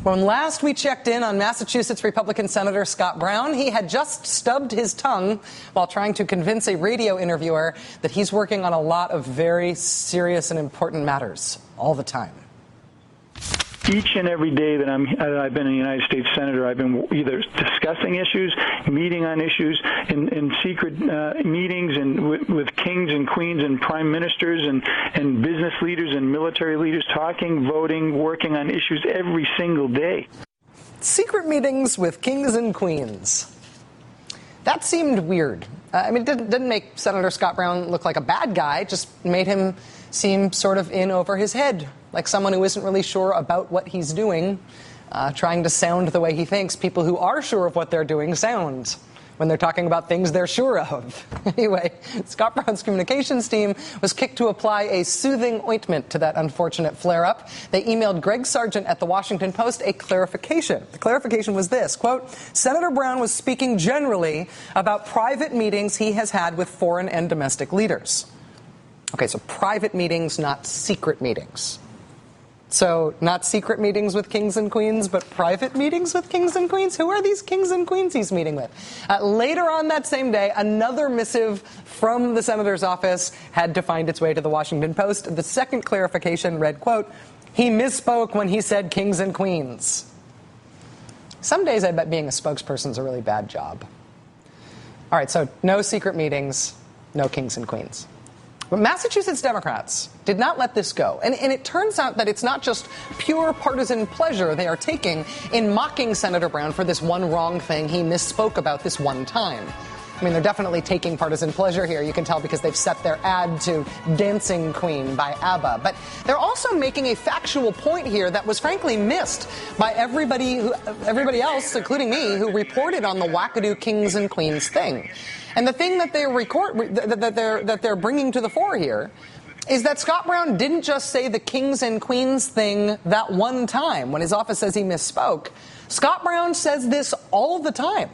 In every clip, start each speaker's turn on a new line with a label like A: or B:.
A: When last we checked in on Massachusetts Republican Senator Scott Brown, he had just stubbed his tongue while trying to convince a radio interviewer that he's working on a lot of very serious and important matters all the time.
B: Each and every day that I've been a United States Senator, I've been either discussing issues, meeting on issues, in secret meetings and with kings and queens and prime ministers and business leaders and military leaders, talking, voting, working on issues every single day.
A: Secret meetings with kings and queens. That seemed weird. I mean, it didn't make Senator Scott Brown look like a bad guy, just made him seem sort of in over his head, like someone who isn't really sure about what he's doing, trying to sound the way he thinks people who are sure of what they're doing sound when they're talking about things they're sure of. Anyway, Scott Brown's communications team was kicked to apply a soothing ointment to that unfortunate flare-up. They emailed Greg Sargent at The Washington Post a clarification. The clarification was this, quote, Senator Brown was speaking generally about private meetings he has had with foreign and domestic leaders. Okay, so private meetings, not secret meetings. So not secret meetings with kings and queens, but private meetings with kings and queens? Who are these kings and queens he's meeting with? Later on that same day, another missive from the senator's office had to find its way to the Washington Post. The second clarification read, quote, he misspoke when he said kings and queens. Some days I bet being a spokesperson is a really bad job. All right, so no secret meetings, no kings and queens. But Massachusetts Democrats did not let this go. And it turns out that it's not just pure partisan pleasure they are taking in mocking Senator Brown for this one wrong thing he misspoke about this one time. I mean, they're definitely taking partisan pleasure here. You can tell because they've set their ad to Dancing Queen by ABBA. But they're also making a factual point here that was frankly missed by everybody else, including me, who reported on the wackadoo kings and queens thing. And the thing that they're bringing to the fore here is that Scott Brown didn't just say the kings and queens thing that one time when his office says he misspoke. Scott Brown says this all the time.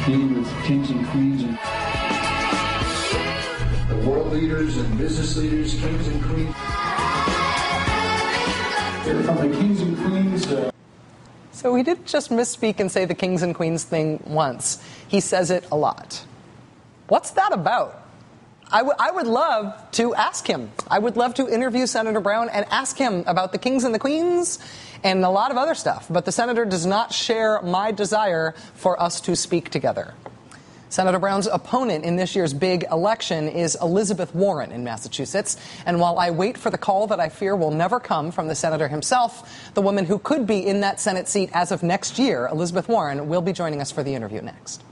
C: Dealing with kings and queens and the world leaders and business leaders, kings and queens. They're from the kings and queens.
A: So he didn't just misspeak and say the kings and queens thing once. He says it a lot. What's that about? I would love to ask him. I would love to interview Senator Brown and ask him about the kings and the queens and a lot of other stuff. But the senator does not share my desire for us to speak together. Senator Brown's opponent in this year's big election is Elizabeth Warren in Massachusetts. And while I wait for the call that I fear will never come from the senator himself, the woman who could be in that Senate seat as of next year, Elizabeth Warren, will be joining us for the interview next.